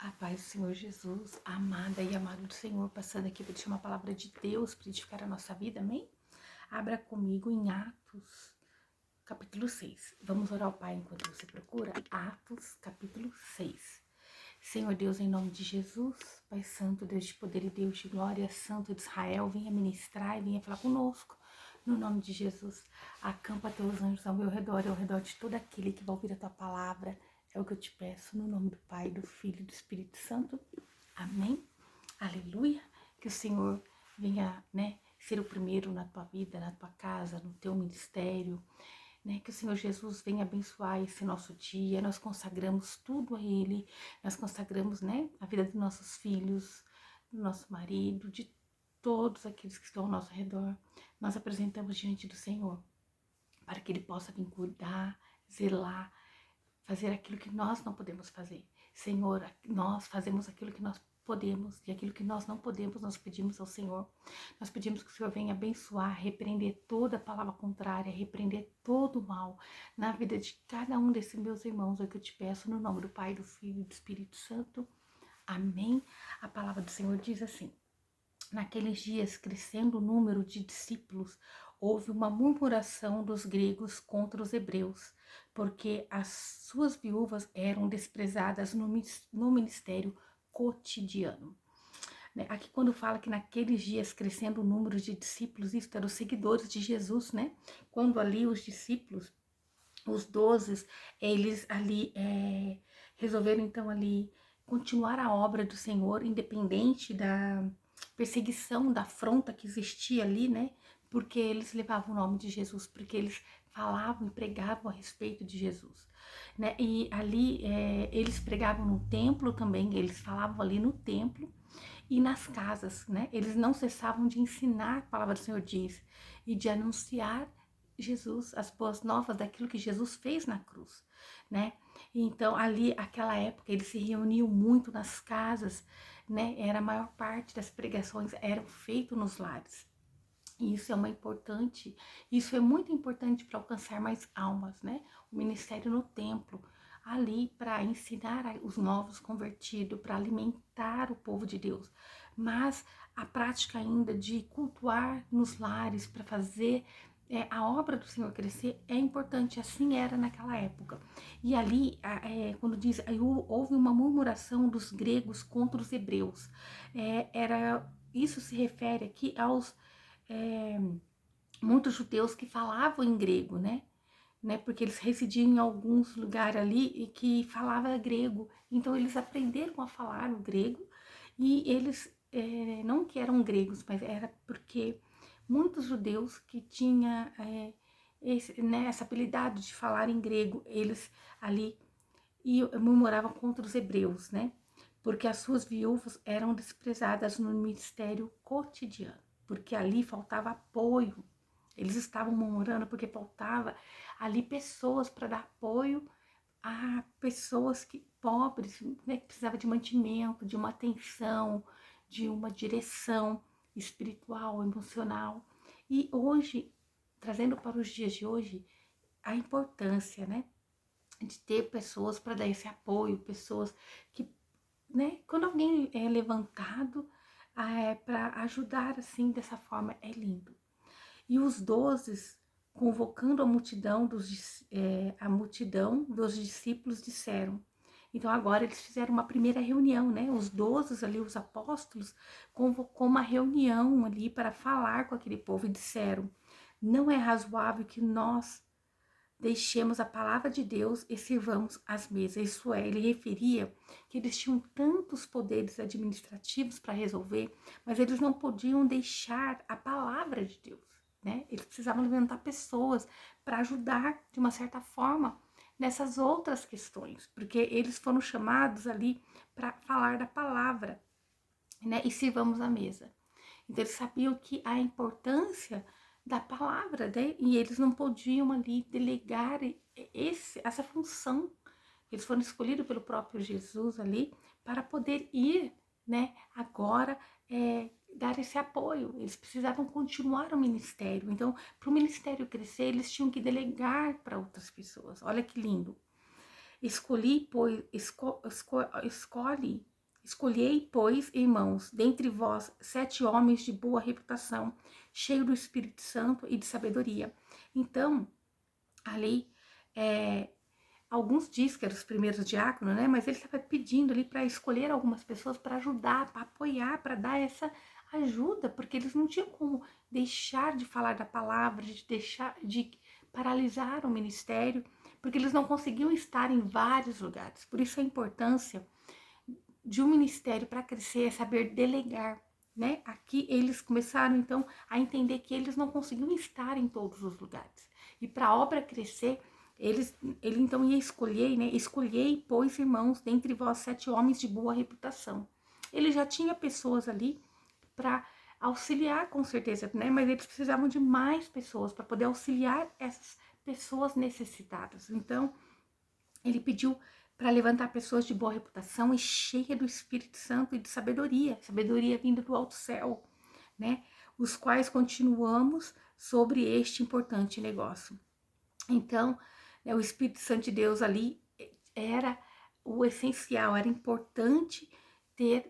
A paz do Senhor Jesus, amada e amado do Senhor, passando aqui para deixar uma palavra de Deus para edificar a nossa vida, amém? Abra comigo em Atos, capítulo 6. Vamos orar ao Pai enquanto você procura? Atos, capítulo 6. Senhor Deus, em nome de Jesus, Pai Santo, Deus de poder e Deus de glória, Santo de Israel, venha ministrar e venha falar conosco. No nome de Jesus, acampa teus anjos ao meu redor e ao redor de todo aquele que vai ouvir a tua palavra. É o que eu te peço, no nome do Pai, do Filho e do Espírito Santo. Amém? Aleluia. Que o Senhor venha, ser o primeiro na tua vida, na tua casa, no teu ministério, que o Senhor Jesus venha abençoar esse nosso dia. Nós consagramos tudo a Ele, nós consagramos, a vida dos nossos filhos, do nosso marido, de todos aqueles que estão ao nosso redor. Nós apresentamos diante do Senhor, para que Ele possa vir cuidar, zelar, fazer aquilo que nós não podemos fazer. Senhor, nós fazemos aquilo que nós podemos, e aquilo que nós não podemos, nós pedimos ao Senhor. Nós pedimos que o Senhor venha abençoar, repreender toda palavra contrária, repreender todo o mal na vida de cada um desses meus irmãos. É o que eu te peço no nome do Pai, do Filho e do Espírito Santo. Amém. A palavra do Senhor diz assim: naqueles dias, crescendo o número de discípulos, houve uma murmuração dos gregos contra os hebreus, porque as suas viúvas eram desprezadas no ministério cotidiano. Aqui quando fala que naqueles dias, crescendo o número de discípulos, isso eram os seguidores de Jesus, Quando ali os discípulos, os 12, eles ali resolveram então ali continuar a obra do Senhor, independente da perseguição, da afronta que existia ali, Porque eles levavam o nome de Jesus, porque eles falavam e pregavam a respeito de Jesus, E ali eles pregavam no templo também, eles falavam ali no templo e nas casas, Eles não cessavam de ensinar a palavra do Senhor diz e de anunciar Jesus, as boas novas daquilo que Jesus fez na cruz, Então, ali, aquela época, eles se reuniam muito nas casas, Era a maior parte das pregações eram feitas nos lares. E isso é muito importante para alcançar mais almas, O ministério no templo, ali para ensinar os novos convertidos, para alimentar o povo de Deus. Mas a prática ainda de cultuar nos lares, para fazer a obra do Senhor crescer, é importante, assim era naquela época. E ali, quando diz, houve uma murmuração dos gregos contra os hebreus. Isso se refere aqui aos muitos judeus que falavam em grego, Porque eles residiam em alguns lugares ali e que falava grego. Então eles aprenderam a falar o grego e eles não que eram gregos, mas era porque muitos judeus que tinham essa habilidade de falar em grego, eles ali murmuravam contra os hebreus, Porque as suas viúvas eram desprezadas no ministério cotidiano, porque ali faltava apoio. Eles estavam murmurando porque faltava ali pessoas para dar apoio a pessoas pobres, que precisavam de mantimento, de uma atenção, de uma direção espiritual, emocional. E hoje, trazendo para os dias de hoje, a importância, de ter pessoas para dar esse apoio, pessoas que, quando alguém é levantado para ajudar assim dessa forma, é lindo. E os 12, convocando a multidão dos discípulos, disseram. Então agora eles fizeram uma primeira reunião, Os 12 ali, os apóstolos, convocou uma reunião ali para falar com aquele povo e disseram: não é razoável que nós deixemos a palavra de Deus e sirvamos as mesas. Isso ele referia que eles tinham tantos poderes administrativos para resolver, mas eles não podiam deixar a palavra de Deus, Eles precisavam levantar pessoas para ajudar de uma certa forma nessas outras questões, porque eles foram chamados ali para falar da palavra, E sirvamos a mesa. Então eles sabiam que a importância da palavra, E eles não podiam ali delegar essa função. Eles foram escolhidos pelo próprio Jesus ali para poder ir, agora dar esse apoio. Eles precisavam continuar o ministério. Então, para o ministério crescer, eles tinham que delegar para outras pessoas. Olha que lindo. Escolhei, pois, irmãos, dentre vós 7 homens de boa reputação, cheios do Espírito Santo e de sabedoria. Então, ali, alguns diz que eram os primeiros diáconos, né? Mas ele estava pedindo ali para escolher algumas pessoas para ajudar, para apoiar, para dar essa ajuda, porque eles não tinham como deixar de falar da palavra, de deixar de paralisar o ministério, porque eles não conseguiam estar em vários lugares. Por isso a importância de um ministério para crescer é saber delegar, né? Aqui eles começaram então a entender que eles não conseguiam estar em todos os lugares. E para a obra crescer, ele então ia escolher, né? Escolhei, pois, irmãos, dentre vós 7 homens de boa reputação. Ele já tinha pessoas ali para auxiliar, com certeza, né? Mas eles precisavam de mais pessoas para poder auxiliar essas pessoas necessitadas. Então, ele pediu para levantar pessoas de boa reputação e cheia do Espírito Santo e de sabedoria, sabedoria vinda do alto céu, né? Os quais continuamos sobre este importante negócio. Então, né, o Espírito Santo de Deus ali era o essencial, era importante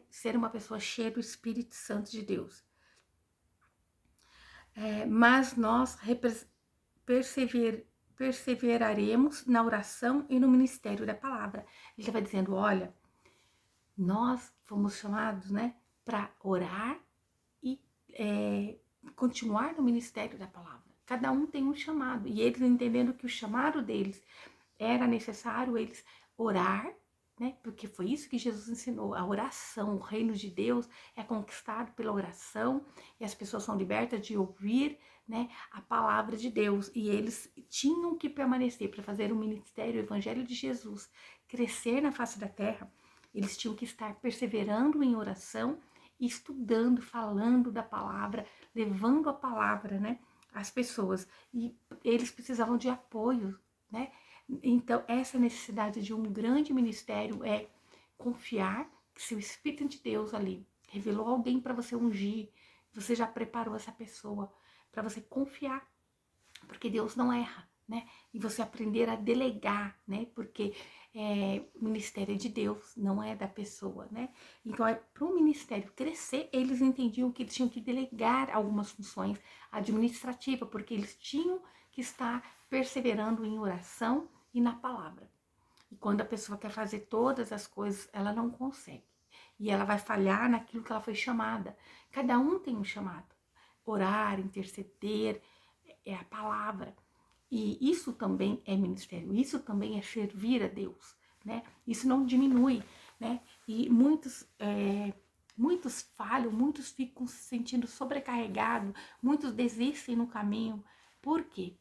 ser uma pessoa cheia do Espírito Santo de Deus. Mas nós perseveraremos na oração e no ministério da palavra. Ele estava dizendo, olha, nós fomos chamados, né, para orar e continuar no ministério da palavra. Cada um tem um chamado, e eles entendendo que o chamado deles era necessário eles orar, né? Porque foi isso que Jesus ensinou, a oração, o reino de Deus é conquistado pela oração e as pessoas são libertas de ouvir, né, a palavra de Deus, e eles tinham que permanecer para fazer o ministério, o evangelho de Jesus crescer na face da terra. Eles tinham que estar perseverando em oração, estudando, falando da palavra, levando a palavra, né, às pessoas, e eles precisavam de apoio, né? Então, essa necessidade de um grande ministério é confiar que se o Espírito de Deus ali revelou alguém para você ungir, você já preparou essa pessoa para você confiar, porque Deus não erra, né? E você aprender a delegar, né? Porque o ministério é de Deus, não é da pessoa, né? Então, para o ministério crescer, eles entendiam que eles tinham que delegar algumas funções administrativas, porque eles tinham que estar perseverando em oração e na palavra. E quando a pessoa quer fazer todas as coisas, ela não consegue. E ela vai falhar naquilo que ela foi chamada. Cada um tem um chamado. Orar, interceder, é a palavra. E isso também é ministério, isso também é servir a Deus, né? Isso não diminui, né? E muitos falham, muitos ficam se sentindo sobrecarregados, muitos desistem no caminho. Por quê?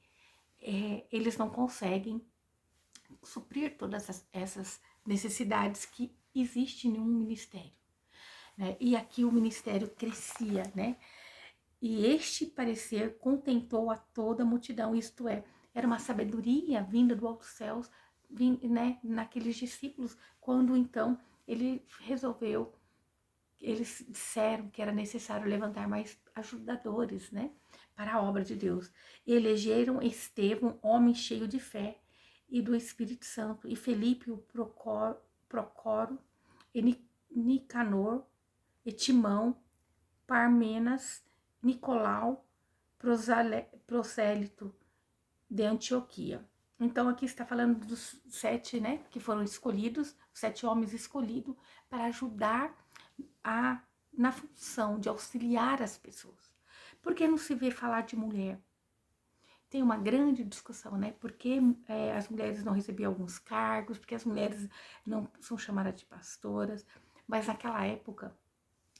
Eles não conseguem suprir todas essas necessidades que existem em um ministério, né? E aqui o ministério crescia, né? E este parecer contentou a toda a multidão, isto é, era uma sabedoria vinda do alto céus, né, naqueles discípulos, quando então eles disseram que era necessário levantar mais ajudadores, né, para a obra de Deus. Elegeram Estevão, homem cheio de fé e do Espírito Santo, e Felipe, o Procoro, e Nicanor, e Timão, Parmenas, Nicolau, prosélito de Antioquia. Então aqui está falando dos 7, né, que foram escolhidos, 7 homens escolhidos para ajudar na função de auxiliar as pessoas. Por que não se vê falar de mulher? Tem uma grande discussão, né? Porque as mulheres não recebiam alguns cargos, porque as mulheres não são chamadas de pastoras, mas naquela época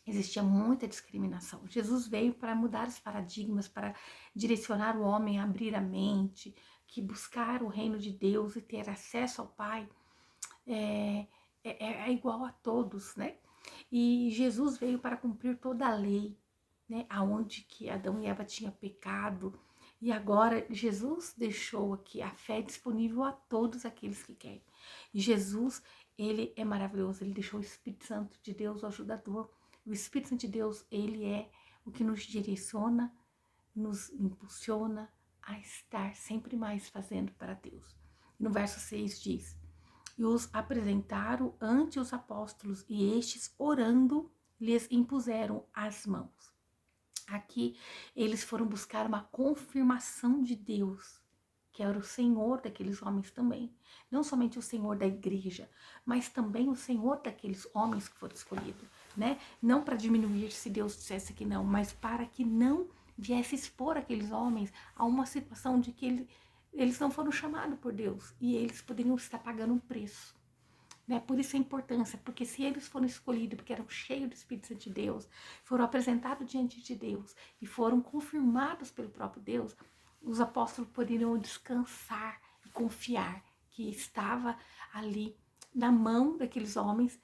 existia muita discriminação. Jesus veio para mudar os paradigmas, para direcionar o homem a abrir a mente, que buscar o reino de Deus e ter acesso ao Pai é igual a todos, né? E Jesus veio para cumprir toda a lei, né? Aonde que Adão e Eva tinham pecado. E agora Jesus deixou aqui a fé disponível a todos aqueles que querem. E Jesus, ele é maravilhoso, ele deixou o Espírito Santo de Deus, o ajudador. O Espírito Santo de Deus, ele é o que nos direciona, nos impulsiona a estar sempre mais fazendo para Deus. No verso 6 diz, e os apresentaram ante os apóstolos, e estes, orando, lhes impuseram as mãos. Aqui eles foram buscar uma confirmação de Deus, que era o Senhor daqueles homens também. Não somente o Senhor da igreja, mas também o Senhor daqueles homens que foram escolhidos, né? Não para diminuir se Deus dissesse que não, mas para que não viesse expor aqueles homens a uma situação de que eles não foram chamados por Deus e eles poderiam estar pagando um preço. Né? Por isso a importância, porque se eles foram escolhidos, porque eram cheios do Espírito Santo de Deus, foram apresentados diante de Deus e foram confirmados pelo próprio Deus, os apóstolos poderiam descansar e confiar que estava ali na mão daqueles homens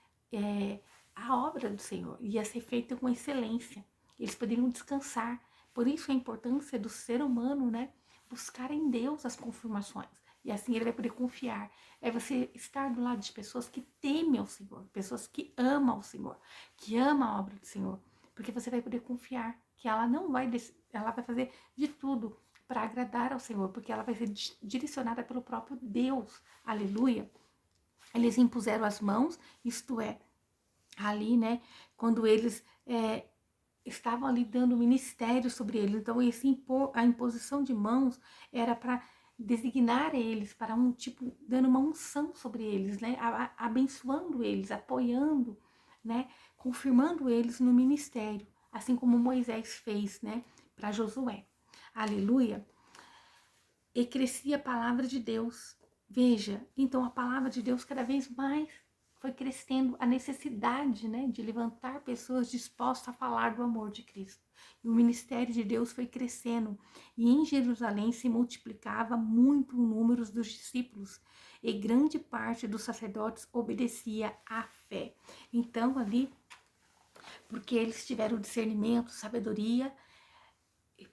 a obra do Senhor, ia ser feita com excelência, eles poderiam descansar. Por isso a importância do ser humano, né? Buscar em Deus as confirmações. E assim ele vai poder confiar. É você estar do lado de pessoas que temem ao Senhor, pessoas que amam ao Senhor, que amam a obra do Senhor. Porque você vai poder confiar que ela não vai, ela vai fazer de tudo para agradar ao Senhor, porque ela vai ser direcionada pelo próprio Deus. Aleluia. Eles impuseram as mãos, isto é, ali, né, quando eles estavam ali dando ministério sobre eles. Então, a imposição de mãos era para designar eles para um tipo, dando uma unção sobre eles, né, abençoando eles, apoiando, né, confirmando eles no ministério, assim como Moisés fez, né, para Josué. Aleluia. E crescia a palavra de Deus. Veja, então a palavra de Deus cada vez mais foi crescendo a necessidade, né, de levantar pessoas dispostas a falar do amor de Cristo. E o ministério de Deus foi crescendo. E em Jerusalém se multiplicava muito o número dos discípulos. E grande parte dos sacerdotes obedecia à fé. Então ali, porque eles tiveram discernimento, sabedoria,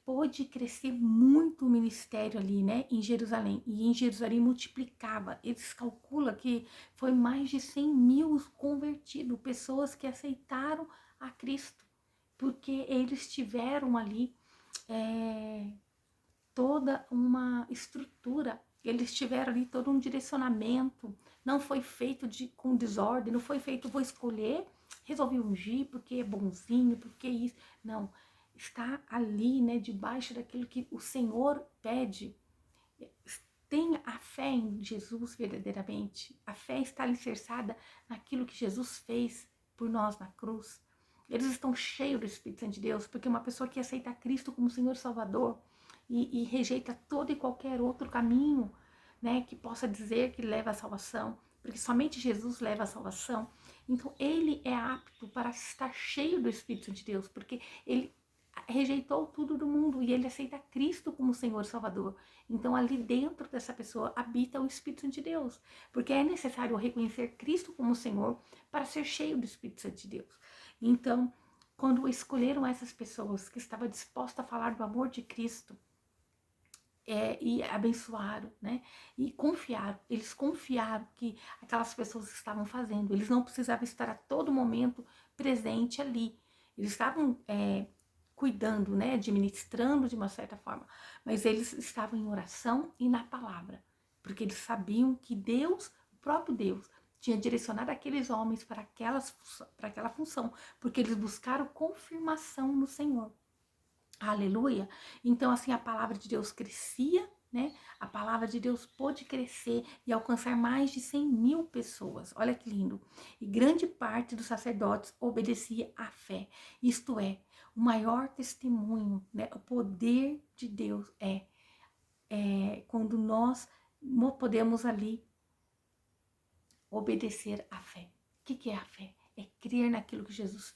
pôde crescer muito o ministério ali, né, em Jerusalém. E em Jerusalém multiplicava. Eles calculam que foi mais de 100 mil convertidos, pessoas que aceitaram a Cristo, porque eles tiveram ali toda uma estrutura, eles tiveram ali todo um direcionamento. Não foi feito com desordem, não foi feito, vou escolher, resolvi ungir porque é bonzinho, porque isso. Não, está ali, né, debaixo daquilo que o Senhor pede. Tenha a fé em Jesus verdadeiramente. A fé está alicerçada naquilo que Jesus fez por nós na cruz. Eles estão cheios do Espírito Santo de Deus, porque uma pessoa que aceita Cristo como Senhor e Salvador e rejeita todo e qualquer outro caminho, né, que possa dizer que leva à salvação, porque somente Jesus leva à salvação. Então ele é apto para estar cheio do Espírito Santo de Deus, porque ele rejeitou tudo do mundo e ele aceita Cristo como Senhor e Salvador. Então ali dentro dessa pessoa habita o Espírito Santo de Deus, porque é necessário reconhecer Cristo como Senhor para ser cheio do Espírito Santo de Deus. Então, quando escolheram essas pessoas que estavam dispostas a falar do amor de Cristo, e abençoaram, né? E confiaram, eles confiaram que aquelas pessoas estavam fazendo, eles não precisavam estar a todo momento presente ali, eles estavam cuidando, né? Administrando de uma certa forma, mas eles estavam em oração e na palavra, porque eles sabiam que Deus, o próprio Deus, tinha direcionado aqueles homens para aquela função, porque eles buscaram confirmação no Senhor. Aleluia. Então, assim, a palavra de Deus crescia, né? A palavra de Deus pôde crescer e alcançar mais de 100 mil pessoas. Olha que lindo. E grande parte dos sacerdotes obedecia à fé. Isto é, o maior testemunho, né? O poder de Deus quando nós podemos ali obedecer à fé. O que é a fé? É crer naquilo que Jesus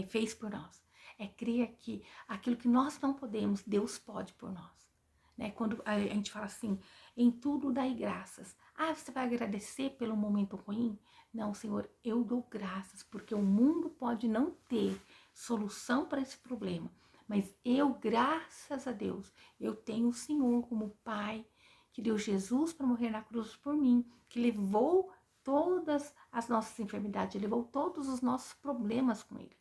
fez por nós. É crer que aquilo que nós não podemos, Deus pode por nós. Né? Quando a gente fala assim, em tudo dai graças. Ah, você vai agradecer pelo momento ruim? Não, Senhor, eu dou graças, porque o mundo pode não ter solução para esse problema. Mas eu, graças a Deus, eu tenho o Senhor como Pai, que deu Jesus para morrer na cruz por mim, que levou todas as nossas enfermidades, levou todos os nossos problemas com ele.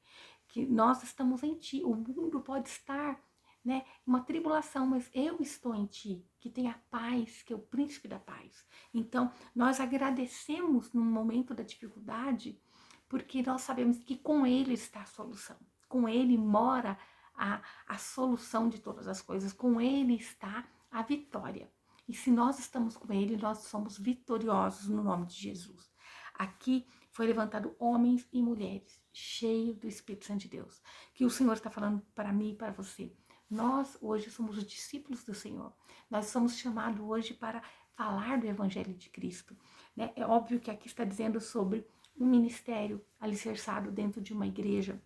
Que nós estamos em ti. O mundo pode estar né, uma tribulação, mas eu estou em ti, que tem a paz, que é o príncipe da paz. Então, nós agradecemos no momento da dificuldade, porque nós sabemos que com ele está a solução. Com ele mora a solução de todas as coisas. Com ele está a vitória. E se nós estamos com ele, nós somos vitoriosos no nome de Jesus. Aqui foi levantado homens e mulheres cheios do Espírito Santo de Deus. Que o Senhor está falando para mim e para você. Nós hoje somos os discípulos do Senhor. Nós somos chamados hoje para falar do Evangelho de Cristo, né? É óbvio que aqui está dizendo sobre um ministério alicerçado dentro de uma igreja,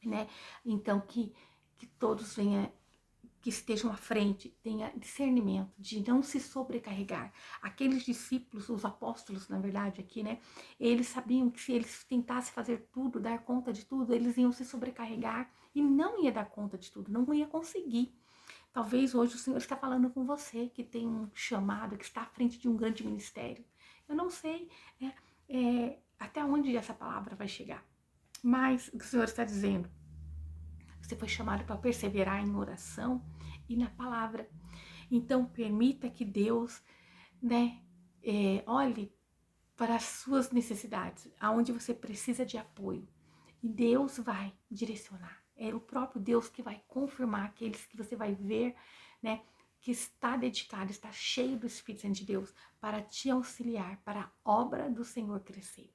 né? Então, que todos venham, que estejam à frente, tenha discernimento de não se sobrecarregar. Aqueles discípulos, os apóstolos, na verdade, aqui, né? Eles sabiam que se eles tentassem fazer tudo, dar conta de tudo, eles iam se sobrecarregar e não ia dar conta de tudo, não ia conseguir. Talvez hoje o Senhor está falando com você que tem um chamado, que está à frente de um grande ministério. Eu não sei até onde essa palavra vai chegar, mas o que o Senhor está dizendo, você foi chamado para perseverar em oração e na palavra. Então, permita que Deus, né, olhe para as suas necessidades, aonde você precisa de apoio. E Deus vai direcionar. É o próprio Deus que vai confirmar aqueles que você vai ver, né, que está dedicado, está cheio do Espírito Santo de Deus para te auxiliar, para a obra do Senhor crescer.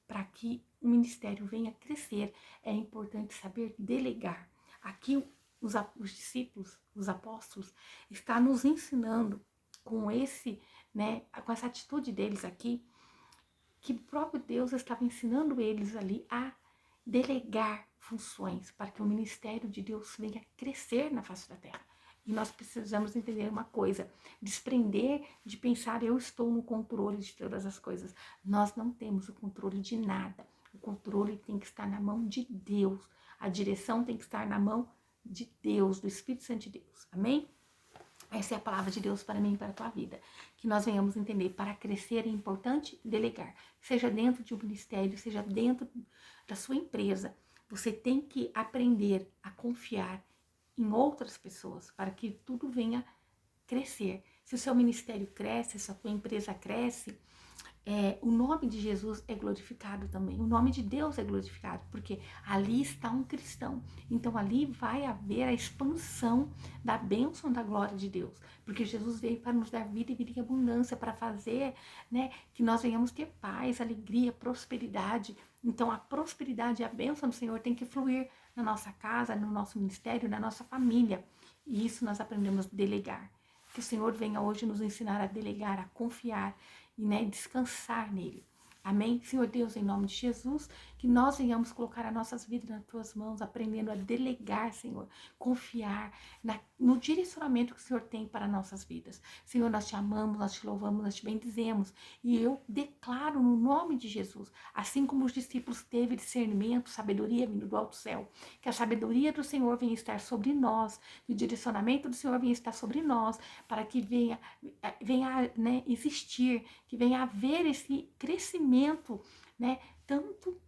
Para que o ministério venha crescer, é importante saber delegar. Aqui os discípulos, os apóstolos, estão nos ensinando com com essa atitude deles aqui, que o próprio Deus estava ensinando eles ali a delegar funções para que o ministério de Deus venha crescer na face da terra. E nós precisamos entender uma coisa, desprender de pensar eu estou no controle de todas as coisas. Nós não temos o controle de nada. O controle tem que estar na mão de Deus. A direção tem que estar na mão de Deus, do Espírito Santo de Deus. Amém? Essa é a palavra de Deus para mim e para a tua vida. Que nós venhamos entender, para crescer é importante delegar. Seja dentro de um ministério, seja dentro da sua empresa. Você tem que aprender a confiar em outras pessoas para que tudo venha crescer. Se o seu ministério cresce, se a tua empresa cresce, o nome de Jesus é glorificado também, o nome de Deus é glorificado, porque ali está um cristão, então ali vai haver a expansão da bênção da glória de Deus, porque Jesus veio para nos dar vida e vida em abundância, para fazer, né, que nós venhamos ter paz, alegria, prosperidade. Então a prosperidade e a bênção do Senhor tem que fluir na nossa casa, no nosso ministério, na nossa família, e isso nós aprendemos a delegar. Que o Senhor venha hoje nos ensinar a delegar, a confiar e, né, descansar nele. Amém? Senhor Deus, em nome de Jesus, que nós venhamos colocar as nossas vidas nas tuas mãos, aprendendo a delegar, Senhor, confiar no direcionamento que o Senhor tem para nossas vidas. Senhor, nós te amamos, nós te louvamos, nós te bendizemos. E eu declaro no nome de Jesus, assim como os discípulos teve discernimento, sabedoria vindo do alto céu, que a sabedoria do Senhor venha estar sobre nós, que o direcionamento do Senhor venha estar sobre nós, para que venha né, existir, que venha haver esse crescimento, né, tanto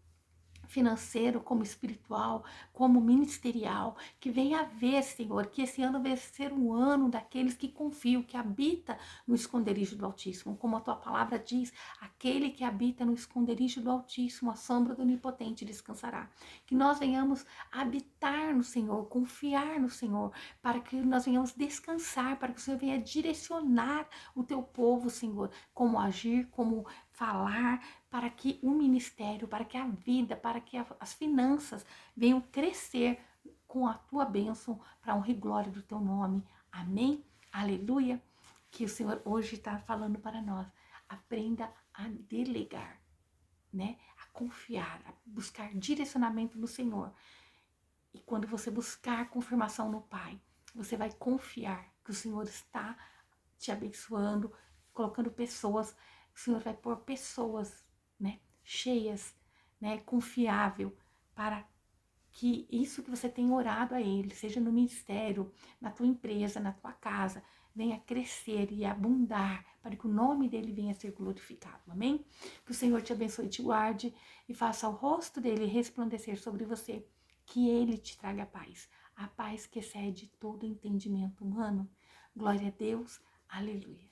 financeiro, como espiritual, como ministerial, que venha haver, Senhor, que esse ano venha ser um ano daqueles que confiam, que habita no esconderijo do Altíssimo, como a tua palavra diz, aquele que habita no esconderijo do Altíssimo, a sombra do Onipotente descansará. Que nós venhamos habitar no Senhor, confiar no Senhor, para que nós venhamos descansar, para que o Senhor venha direcionar o teu povo, Senhor, como agir, como falar, para que o ministério, para que a vida, para que as finanças venham crescer com a tua bênção para a honra e glória do teu nome. Amém? Aleluia. Que o Senhor hoje está falando para nós. Aprenda a delegar, né? A confiar, a buscar direcionamento no Senhor. E quando você buscar confirmação no Pai, você vai confiar que o Senhor está te abençoando, colocando pessoas, o Senhor vai pôr pessoas, né, cheias, né, confiável, para que isso que você tem orado a Ele, seja no ministério, na tua empresa, na tua casa, venha crescer e abundar, para que o nome dele venha a ser glorificado, amém? Que o Senhor te abençoe e te guarde, e faça o rosto dele resplandecer sobre você, que ele te traga paz. a paz que excede todo entendimento humano. Glória a Deus, aleluia.